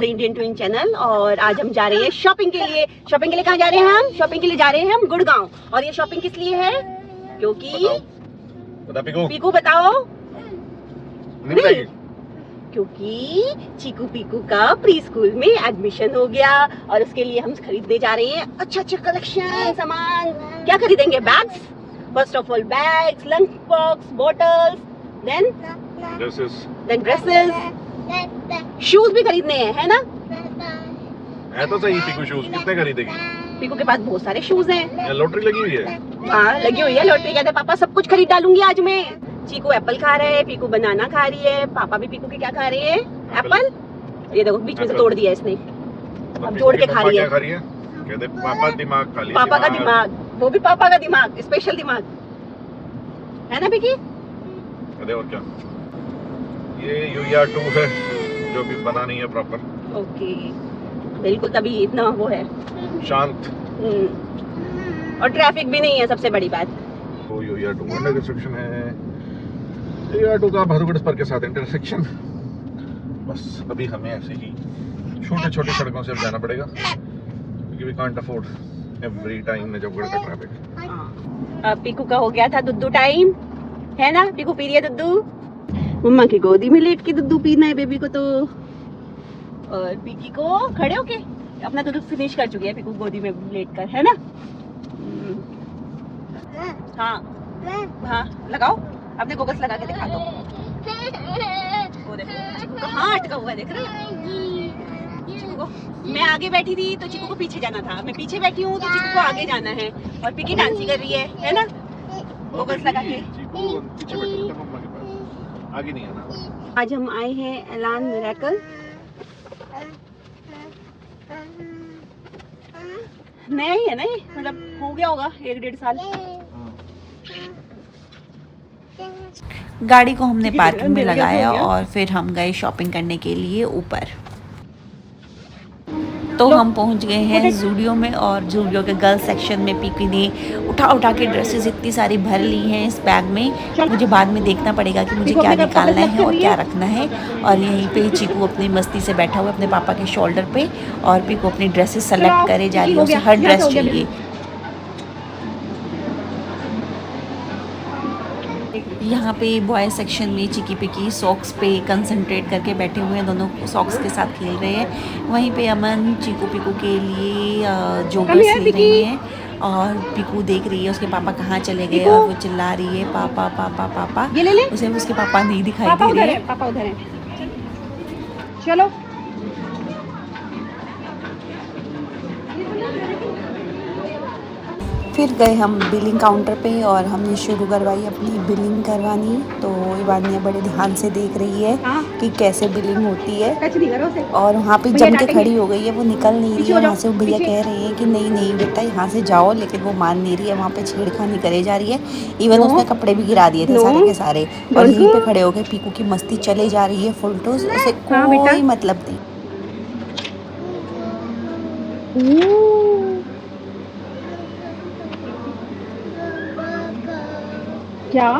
The Indian twin channel. और आज हम जा रहे हैं शॉपिंग के लिए। शॉपिंग के लिए कहाँ जा रहे हैं हम? शॉपिंग के लिए जा रहे हैं हम गुड़गांव। और ये शॉपिंग किस लिए है? क्योंकि पीकू बताओ नहीं, क्योंकि चीकू पीकू का प्री स्कूल में एडमिशन हो गया और उसके लिए हम खरीदने जा रहे हैं अच्छा कलेक्शन सामान। क्या खरीदेंगे? Bags, first of all bags, lunch box, bottles, then dresses, shoes भी खरीदने हैं, है ना? है तो सही। पीकू शूज कितने खरीदेगी? पीकू के पास बहुत सारे शूज हैं। लॉटरी लगी हुई है। हाँ लगी हुई है लॉटरी। कहते पापा सब कुछ खरीद डालूंगी आज मैं। चीकू एप्पल खा रहा है, पीकू बनाना खा रही है, पापा भी पीकू के क्या खा रहे हैं? एप्पल। ये देखो बीच में से तोड़ दिया इसने, अब जोड़ के खा रही है। कहते पापा दिमाग खा लिया। पापा का दिमाग, वो भी पापा का दिमाग, स्पेशल दिमाग, है ना पिकी? और क्या, ये यूया 2 है जो भी बना नहीं है प्रॉपर। ओके बिल्कुल, तभी इतना वो है शांत। और ट्रैफिक भी नहीं है, सबसे बड़ी बात। तो यूया 2 अंडर कंस्ट्रक्शन है। यूया 2 का भरगुड़ स्पर के साथ इंटरसेक्शन। बस अभी हमें ऐसे ही छोटे छोटे सड़कों से जाना पड़ेगा क्योंकि we can't afford every time Najafgarh का ट्रैफिक। अब पीकू का हो गया था दुद्धू टाइम, है ना? पीकू पी रही है दुद्धू। मम्मा की गोदी में लेट के दुद्धू पीना है बेबी को तो। और पीकी को खड़े होके अपना दूध फिनिश कर चुकी है पीकू गोदी में लेट कर, है ना? हाँ हाँ लगाओ, अपने गोगल्स लगा के दिखा दो। वो देखो चिकू कहाँ अटका हुआ है, देख रहे हो? चिकू को, मैं आगे बैठी थी तो चिकू को पीछे जाना था, मैं पीछे बैठी हूँ तो चिकू को आगे जाना है। और पीकी डांसी कर रही है ना? गोगल्स लगा के। पीछे बैठो मम्मा के पास, आगे नहीं आना। आज हम आए हैं एलान मिरेकल। नया ही है ना ये, मतलब हो गया होगा 1-1.5 साल। गाड़ी को हमने पार्किंग में लगाया और फिर हम गए शॉपिंग करने के लिए ऊपर। तो हम पहुंच गए हैं जूडियो में और जूडियो के गर्ल्स सेक्शन में पीकी ने उठा के ड्रेसेस इतनी सारी भर ली हैं इस बैग में। मुझे बाद में देखना पड़ेगा कि मुझे क्या निकालना है और क्या रखना है। और यहीं पे चीकू अपनी मस्ती से बैठा हुआ अपने पापा के शोल्डर पे और पीकू अपनी ड्रेसेस सेलेक्ट करे जा रही है, उसे हर ड्रेस चाहिए। यहाँ पे बॉय सेक्शन में चिकी पिकी सॉक्स पे कंसंट्रेट करके बैठे हुए हैं, दोनों सॉक्स के साथ खेल रहे हैं। वहीं पे अमन चीकू पिकू के लिए जोगर्स ले रही हैं और पिकू देख रही है उसके पापा कहाँ चले गए और वो चिल्ला रही है पापा पापा पापा। ये ले ले। उसे उसके पापा नहीं दिखाई दे रहे हैं। पापा उधर है, चलो। फिर गए हम बिलिंग काउंटर पे और हमने शुरू करवाई अपनी बिलिंग करवानी। तो इबानिया बड़े ध्यान से देख रही है कि कैसे बिलिंग होती है और वहाँ पे जम के खड़ी हो गई है, वो निकल नहीं रही है वहाँ से। वो भैया कह रहे हैं कि नहीं नहीं बेटा यहाँ से जाओ, लेकिन वो मान नहीं रही है, वहाँ पे छेड़खानी करे जा रही है। इवन उसने कपड़े भी गिरा दिए थे सारे के सारे और यहीं पे खड़े हो गए। पीकू की मस्ती चले जा रही है फुल टोस, उसे कोई मतलब नहीं। क्या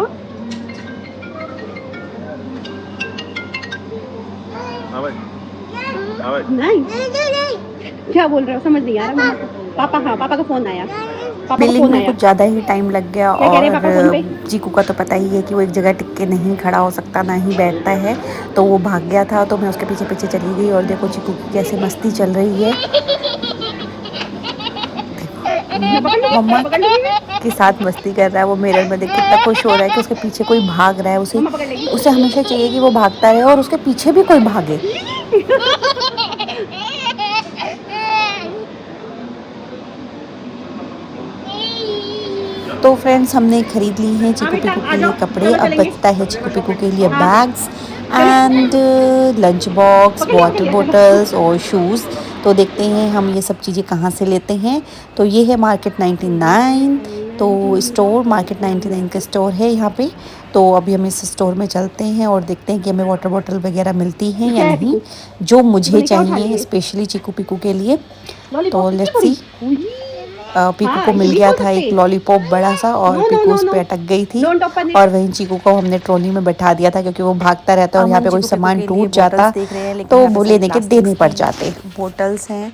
नहीं क्या बोल रहे हो, समझ नहीं आ रहा। पापा, हाँ पापा का फोन आया। बिलिंग में कुछ ज़्यादा ही टाइम लग गया और चीकू का तो पता ही है कि वो एक जगह टिक के नहीं खड़ा हो सकता, ना ही बैठता है। तो वो भाग गया था तो मैं उसके पीछे पीछे चली गई और देखो चीकू की कैसे मस्ती चल रही है। मम्मा के साथ मस्ती कर रहा है वो, मिरर में देख के इतना खुश हो रहा है कि उसके पीछे कोई भाग रहा है। उसे हमेशा चाहिए कि वो भागता रहे और उसके पीछे भी कोई भागे। तो फ्रेंड्स हमने खरीद ली हैं चिकू पिकू के लिए कपड़े। अब बचता है चिकू पिकू के लिए bags and lunch box, water bottles और शूज़। तो देखते हैं हम ये सब चीज़ें कहाँ से लेते हैं। तो ये है मार्केट 99, तो स्टोर मार्केट 99 का स्टोर है यहाँ पे। तो अभी हम इस स्टोर में चलते हैं और देखते हैं कि हमें वाटर बॉटल वगैरह मिलती हैं या नहीं, जो मुझे चाहिए स्पेशली चिकू पिकू के लिए। तो लेट्स सी। पीकू को मिल गया था एक लॉलीपॉप बड़ा सा और पीकू उस पे अटक गई थी और वहीं चीकू को हमने ट्रॉली में बैठा दिया था क्योंकि वो भागता रहता और यहाँ पे कोई सामान टूट जाता तो वो लेने के देने पड़ जाते। बोटल्स हैं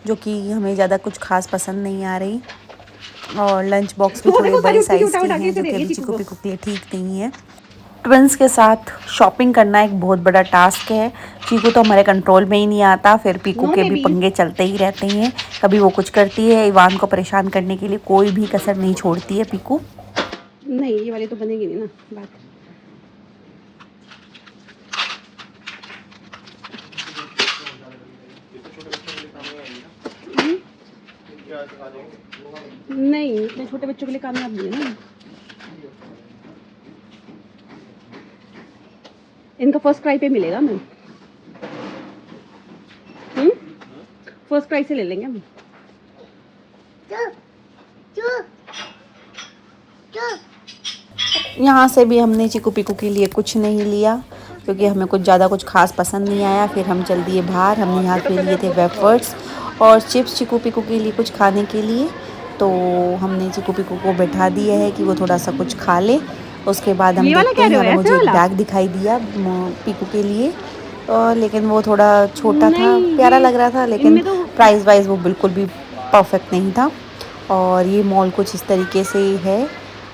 जो कि हमें ज़्यादा कुछ खास पसंद नहीं आ रही और लंच बॉक्स भी थोड़े बड़े साइज़ के हैं जो कि अभी चीकू पीकू के लिए ठीक नहीं है। ट्विंस के साथ शॉपिंग करना एक बहुत बड़ा टास्क है। चीकू तो हमारे कंट्रोल में ही नहीं आता, फिर पीकू के भी पंगे चलते ही रहते हैं। कभी वो कुछ करती है, इवान को परेशान करने के लिए कोई भी कसर नहीं छोड़ती है पीकू। नहीं ये वाली तो बनेगी नहीं ना बात। नहीं इतने छोटे बच्चों के लिए कामयाब नहीं है ना। इनका फर्स्ट क्राई पे मिलेगा मैम। फर्स्ट क्राई से ले लेंगे हम। यहाँ से भी हमने चीकू पीकू के लिए कुछ नहीं लिया क्योंकि हमें कुछ ज़्यादा कुछ खास पसंद नहीं आया। फिर हम चल दिए बाहर। हमने यहाँ पे लिए थे वेफर्स और चिप्स चीकू पीकू के लिए कुछ खाने के लिए, तो हमने चीकू पीकू को बैठा दिया है कि वो थोड़ा सा कुछ खा ले। उसके बाद हम देखते हैं। मुझे एक बैग दिखाई दिया पीकू के लिए लेकिन वो थोड़ा छोटा था, प्यारा लग रहा था लेकिन प्राइस वाइज वो बिल्कुल भी परफेक्ट नहीं था। और ये मॉल कुछ इस तरीके से है,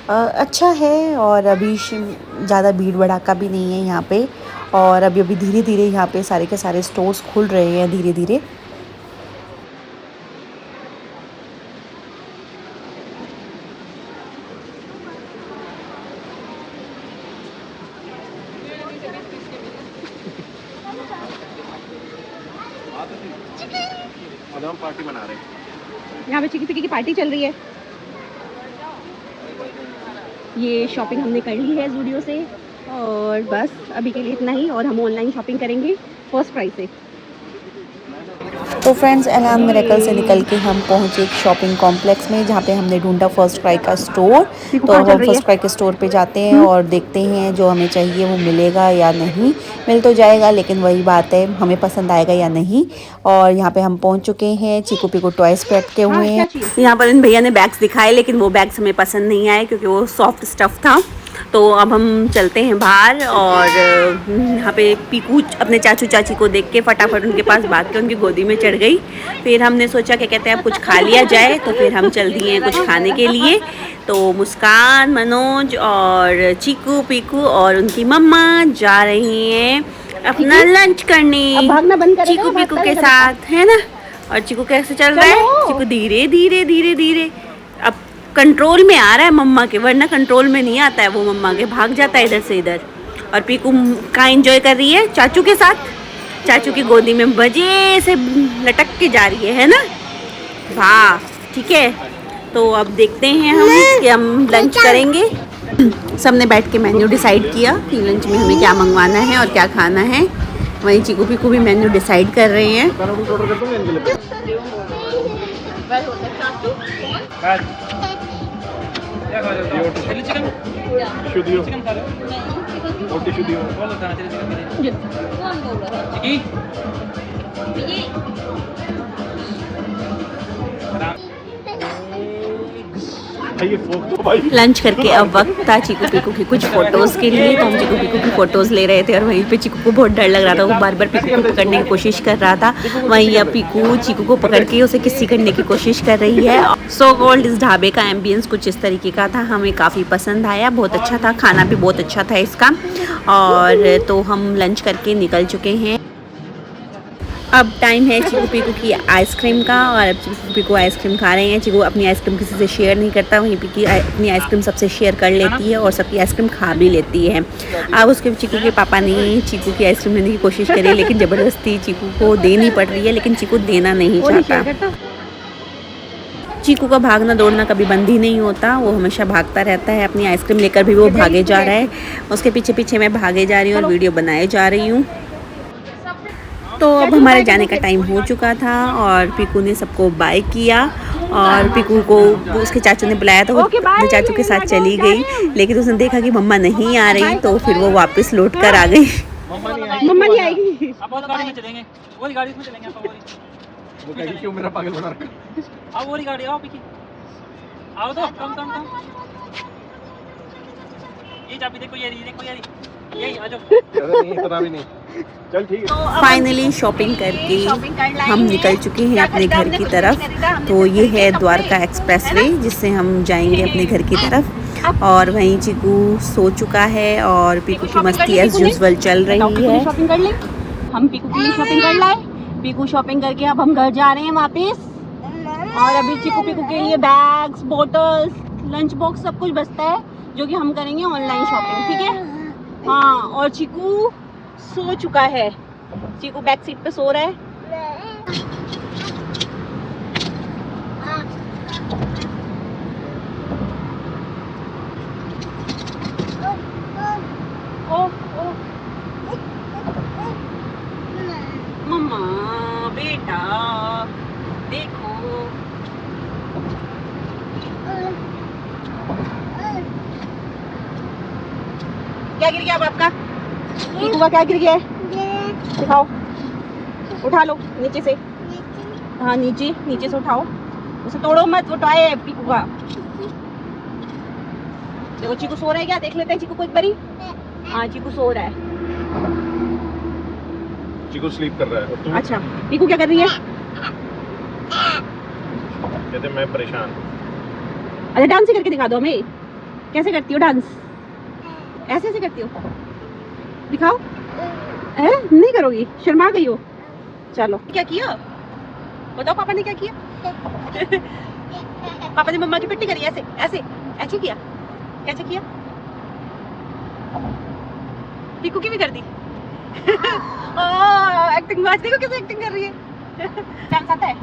अच्छा है और अभी ज़्यादा भीड़ भड़ाका भी नहीं है यहाँ पे और अभी धीरे धीरे यहाँ पे सारे के सारे स्टोर्स खुल रहे हैं धीरे धीरे। हम पार्टी मना रहे हैं। यहाँ पे चिकी पिकी की पार्टी चल रही है। ये शॉपिंग हमने कर ली है ज़ूडियो से और बस अभी के लिए इतना ही और हम ऑनलाइन शॉपिंग करेंगे फर्स्ट प्राइस से। तो फ्रेंड्स एलान मिरेकल से निकल के हम पहुंचे एक शॉपिंग कॉम्प्लेक्स में जहाँ पे हमने ढूंढा फर्स्ट क्राई का स्टोर। तो हम फर्स्ट क्राई के स्टोर पे जाते हैं और देखते हैं जो हमें चाहिए वो मिलेगा या नहीं। मिल तो जाएगा लेकिन वही बात है हमें पसंद आएगा या नहीं। और यहाँ पे हम पहुँच चुके हैं। चीकू पीकू टॉयज पे अटके हुए हैं। यहाँ पर इन भैया ने बैग्स दिखाए लेकिन वो बैग्स हमें पसंद नहीं आए क्योंकि वो सॉफ्ट स्टफ़ था। तो अब हम चलते हैं बाहर और यहाँ पे पीकू अपने चाचू चाची को देख के फटाफट उनके पास भाग के उनकी गोदी में चढ़ गई। फिर हमने सोचा क्या कहते हैं अब कुछ खा लिया जाए, तो फिर हम चल दिए कुछ खाने के लिए। तो मुस्कान, मनोज और चीकू पीकू और उनकी मम्मा जा रही हैं अपना लंच करने चीकू पीकू के साथ, है ना। और चीकू कैसे चल रहा है? चीकू धीरे धीरे धीरे धीरे अब कंट्रोल में आ रहा है मम्मा के, वरना कंट्रोल में नहीं आता है वो मम्मा के, भाग जाता है इधर से इधर। और पीकू का एंजॉय कर रही है चाचू के साथ, चाचू की गोदी में मजे से लटक के जा रही है ना। वाह ठीक है। तो अब देखते हैं हम कि हम लंच करेंगे। सबने बैठ के मेन्यू डिसाइड किया कि लंच में हमें क्या मंगवाना है और क्या खाना है। वहीं चीकू पीकू भी मेन्यू डिसाइड कर रहे हैं। लंच करके अब वक्त था चीकू पीकू की कुछ फोटोज़ के लिए। तो हम चीकू पीकू की फ़ोटोज़ ले रहे थे और वहीं पे चीकू को बहुत डर लग रहा था, वो बार बार पीकू को पकड़ने की कोशिश कर रहा था। वहीं अब पीकू चीकू को पकड़ के उसे किसी करने की कोशिश कर रही है। सो कॉल्ड इस ढाबे का एम्बियंस कुछ इस तरीके का था, हमें काफ़ी पसंद आया, बहुत अच्छा था, खाना भी बहुत अच्छा था इसका। और तो हम लंच करके निकल चुके हैं। अब टाइम है चीकू पीकू की आइसक्रीम का और अब चीकू पीकू आइसक्रीम खा रहे हैं। चीकू अपनी आइसक्रीम किसी से शेयर नहीं करता, वहीं पीकू अपनी आइसक्रीम सबसे शेयर कर लेती है और सबकी आइसक्रीम खा भी लेती है। अब उसके चीकू के पापा ने चीकू की आइसक्रीम लेने की कोशिश करी लेकिन ज़बरदस्ती चीकू को देनी पड़ रही है, लेकिन चीकू देना नहीं चाहता। चीकू का भागना दौड़ना कभी बंद ही नहीं होता, वो हमेशा भागता रहता है। अपनी आइसक्रीम लेकर भी वो भागे जा रहा है, उसके पीछे पीछे मैं भागे जा रही हूँ और वीडियो बनाए जा रही हूँ। तो अब हमारे जाने का टाइम हो चुका था और पीकू ने सबको बाय किया और पीकू को उसके चाचू ने बुलाया तो वो चाचू के साथ चली गई। लेकिन उसने देखा कि मम्मा नहीं आ रही तो फिर वो वापस लौट कर आ गई। मम्मा नहीं आएगी, अब गाड़ी में चलेंगे, वो गाड़ी में चलेंगे, वो कहेगी क्यों मेरा पागल बना रखा। अब वो गाड़ी आओ पीछे। आओ तो कम ये चाबी देखो, ये रही यही आ जाओ। नहीं इतना भी नहीं, चल ठीक है। फाइनली शॉपिंग करके हम निकल चुके हैं अपने घर की तरफ। तो ये है द्वारका एक्सप्रेसवे जिससे हम जाएंगे अपने घर की तरफ। और वहीं चीकू सो चुका है और पीकू की मस्ती एज यूजुअल चल रही है। शॉपिंग कर ले, हम पीकू के लिए शॉपिंग कर लाए। पीकू शॉपिंग करके अब हम घर जा रहे हैं वापस। और अभी चीकू पीकू के लिए बैग्स, बोटल्स, लंच बॉक्स सब कुछ बचता है जो कि हम करेंगे ऑनलाइन शॉपिंग, ठीक है। हाँ, और चीकू सो चुका है। चीकू बैक सीट पे सो रहा है। ओ मम्मा बेटा देखो, क्या गिर गया अब आपका? पीकू का क्या गिर गया है? दिखाओ, उठा लो नीचे से। हाँ नीचे से उठाओ, उसे तोड़ो मत, वो टॉय है पीकू का। देखो चीकू सो रहा है क्या, देख लेते हैं चीकू को एक बारी। हाँ चीकू सो रहा है। चीकू स्लीप कर रहा है। और तुम? अच्छा पीकू क्या कर रही है? कहते मैं परेशान। अच्छा डांस ही करके दिखा दो हमें, कैसे करती हो डांस? ऐसे ऐसे करती हो, दिखाओ। नहीं करोगी, शर्मा गई हो। चलो क्या किया बताओ, पापा ने क्या किया? पापा ने मम्मा की पिट्टी करी, ऐसे ऐसे ऐसे किया। कैसे किया? पीकू की भी कर दी। एक्टिंग बाज देखो कैसे एक्टिंग कर रही है। डांस आता है?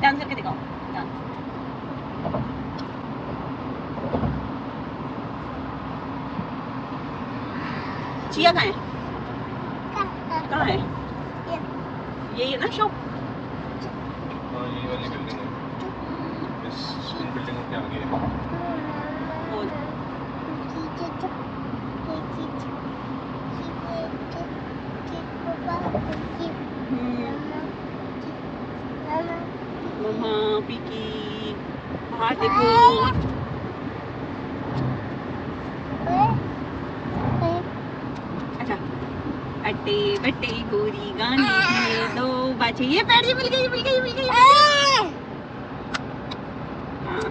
डांस करके दिखाओ। डांस चिया कहाँ है? कहाँ है? यही है ना शॉप? हाँ ये वाली बिल्डिंग है, इस बिल्डिंग के आगे है। मम्मा पीकी बाहर देखो। अच्छा अट्टे बट्टे गोरी गाने किए दो बाजे, ये पैर जी मिल गई। हाँ,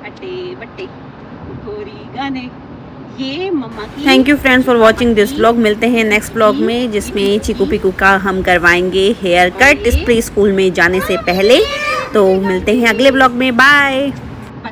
अट्टे बट्टे गोरी गाने, ये मम्मा की। Thank you friends for watching this vlog. मिलते हैं नेक्स्ट व्लॉग में जिसमें चीकू पीकू का हम करवाएंगे हेयर कट प्री स्कूल में जाने से पहले। तो मिलते हैं अगले व्लॉग में, बाय।